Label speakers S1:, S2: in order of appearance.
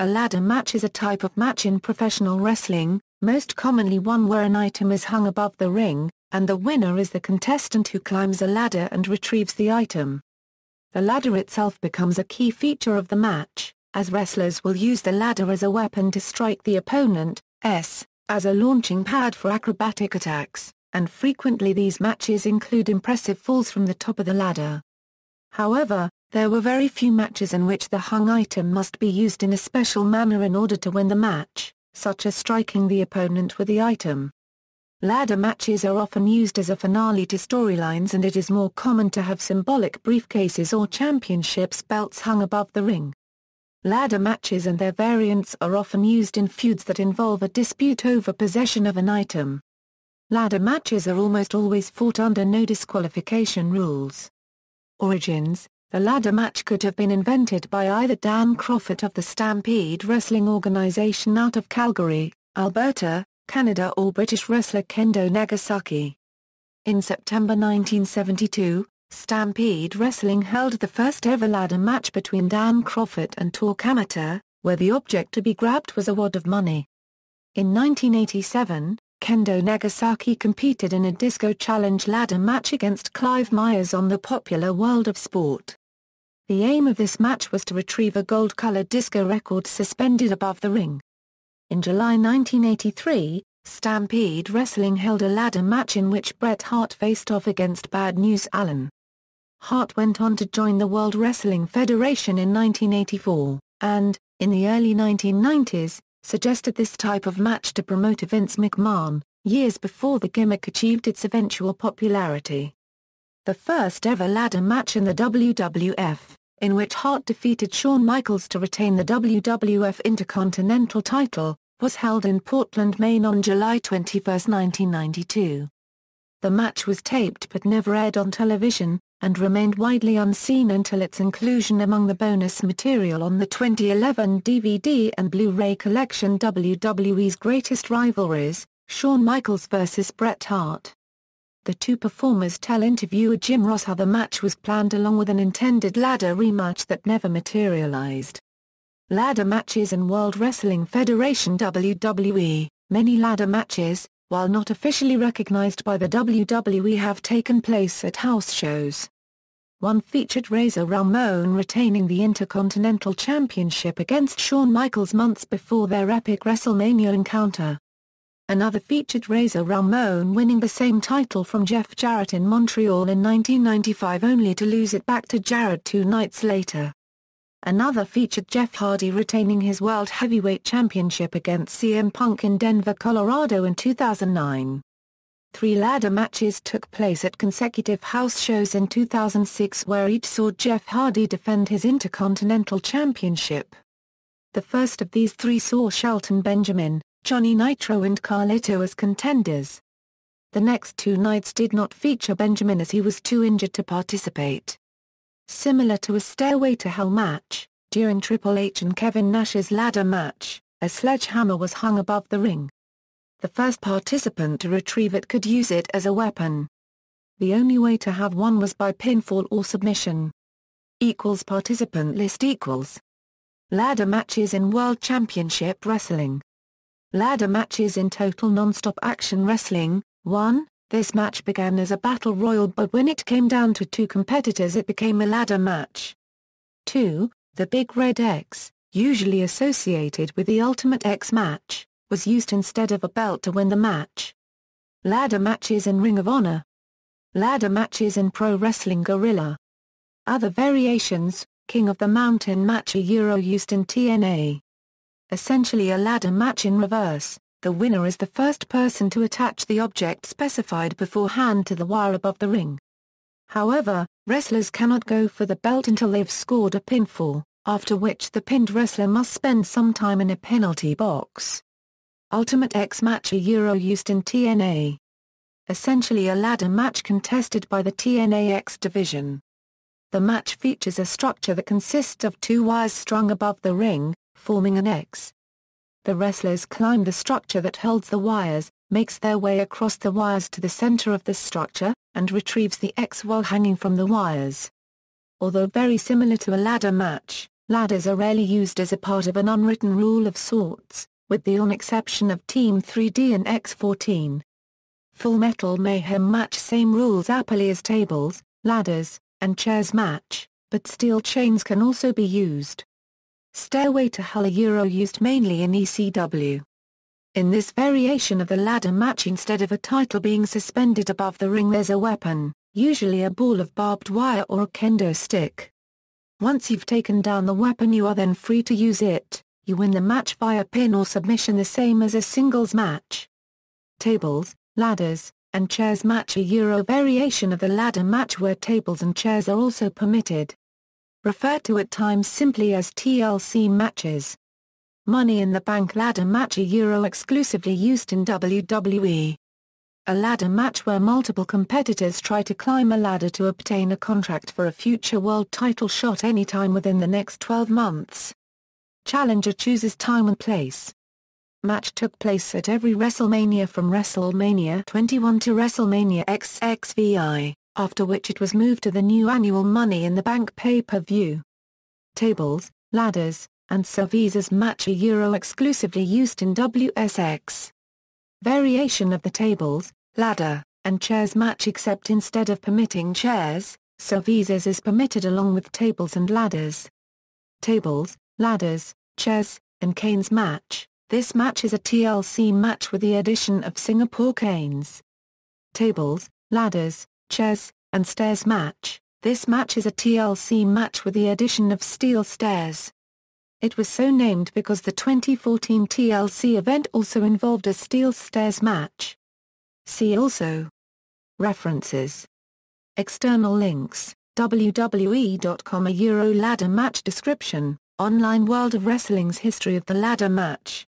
S1: A ladder match is a type of match in professional wrestling, most commonly one where an item is hung above the ring, and the winner is the contestant who climbs a ladder and retrieves the item. The ladder itself becomes a key feature of the match, as wrestlers will use the ladder as a weapon to strike the opponent, as a launching pad for acrobatic attacks, and frequently these matches include impressive falls from the top of the ladder. However, there were very few matches in which the hung item must be used in a special manner in order to win the match, such as striking the opponent with the item. Ladder matches are often used as a finale to storylines, and it is more common to have symbolic briefcases or championships belts hung above the ring. Ladder matches and their variants are often used in feuds that involve a dispute over possession of an item. Ladder matches are almost always fought under no disqualification rules. Origins: the ladder match could have been invented by either Dan Crawford of the Stampede Wrestling Organization out of Calgary, Alberta, Canada, or British wrestler Kendo Nagasaki. In September 1972, Stampede Wrestling held the first ever ladder match between Dan Crawford and Tor Kamata, where the object to be grabbed was a wad of money. In 1987, Kendo Nagasaki competed in a Disco Challenge ladder match against Clive Myers on the popular World of Sport. The aim of this match was to retrieve a gold-colored disco record suspended above the ring. In July 1983, Stampede Wrestling held a ladder match in which Bret Hart faced off against Bad News Allen. Hart went on to join the World Wrestling Federation in 1984, and, in the early 1990s, suggested this type of match to promoter Vince McMahon, years before the gimmick achieved its eventual popularity. The first ever ladder match in the WWF, in which Hart defeated Shawn Michaels to retain the WWF Intercontinental title, was held in Portland, Maine on July 21, 1992. The match was taped but never aired on television, and remained widely unseen until its inclusion among the bonus material on the 2011 DVD and Blu-ray collection WWE's Greatest Rivalries, Shawn Michaels vs. Bret Hart. The two performers tell interviewer Jim Ross how the match was planned along with an intended ladder rematch that never materialized. Ladder matches in World Wrestling Federation WWE. Many ladder matches, while not officially recognized by the WWE, have taken place at house shows. One featured Razor Ramon retaining the Intercontinental Championship against Shawn Michaels months before their epic WrestleMania encounter. Another featured Razor Ramon winning the same title from Jeff Jarrett in Montreal in 1995 only to lose it back to Jarrett 2 nights later. Another featured Jeff Hardy retaining his World Heavyweight Championship against CM Punk in Denver, Colorado in 2009. 3 ladder matches took place at consecutive house shows in 2006 where each saw Jeff Hardy defend his Intercontinental Championship. The first of these 3 saw Shelton Benjamin, Johnny Nitro and Carlito as contenders. The next 2 nights did not feature Benjamin as he was too injured to participate. Similar to a Stairway to Hell match, during Triple H and Kevin Nash's ladder match, a sledgehammer was hung above the ring. The first participant to retrieve it could use it as a weapon. The only way to have one was by pinfall or submission. Participant list equals. Ladder matches in World Championship Wrestling. Ladder matches in Total Nonstop Action Wrestling. 1. This match began as a battle royal, but when it came down to 2 competitors it became a ladder match. 2. The Big Red X, usually associated with the Ultimate X match, was used instead of a belt to win the match. Ladder matches in Ring of Honor. Ladder matches in Pro Wrestling Guerrilla. Other variations: King of the Mountain match, used in TNA. Essentially a ladder match in reverse. The winner is the first person to attach the object specified beforehand to the wire above the ring. However, wrestlers cannot go for the belt until they've scored a pinfall, after which the pinned wrestler must spend some time in a penalty box. Ultimate X match, used in TNA. Essentially a ladder match contested by the TNA X division. The match features a structure that consists of 2 wires strung above the ring, forming an X. The wrestlers climb the structure that holds the wires, makes their way across the wires to the center of the structure, and retrieves the X while hanging from the wires. Although very similar to a ladder match, ladders are rarely used as a part of an unwritten rule of sorts, with the one exception of Team 3D and X14. Full Metal Mayhem match same rules aptly as tables, ladders, and chairs match, but steel chains can also be used. Stairway to Hell used mainly in ECW. In this variation of the ladder match, instead of a title being suspended above the ring, there's a weapon, usually a ball of barbed wire or a kendo stick. Once you've taken down the weapon, you are then free to use it. You win the match via pin or submission, the same as a singles match. Tables, ladders, and chairs match, a variation of the ladder match where tables and chairs are also permitted. Referred to at times simply as TLC matches. Money in the Bank ladder match, exclusively used in WWE. A ladder match where multiple competitors try to climb a ladder to obtain a contract for a future world title shot anytime within the next 12 months. Challenger chooses time and place. Match took place at every WrestleMania from WrestleMania 21 to WrestleMania XXVI, after which it was moved to the new annual Money in the Bank pay-per-view. Tables, ladders, and services match, exclusively used in WSX. Variation of the tables, ladder, and chairs match, except instead of permitting chairs, services is permitted along with tables and ladders. Tables, ladders, chairs, and canes match. This match is a TLC match with the addition of Singapore canes. Tables, ladders, chairs, and stairs match. This match is a TLC match with the addition of steel stairs. It was so named because the 2014 TLC event also involved a steel stairs match. See also. References. External links, WWE.com, ladder match description, Online World of Wrestling's history of the ladder match.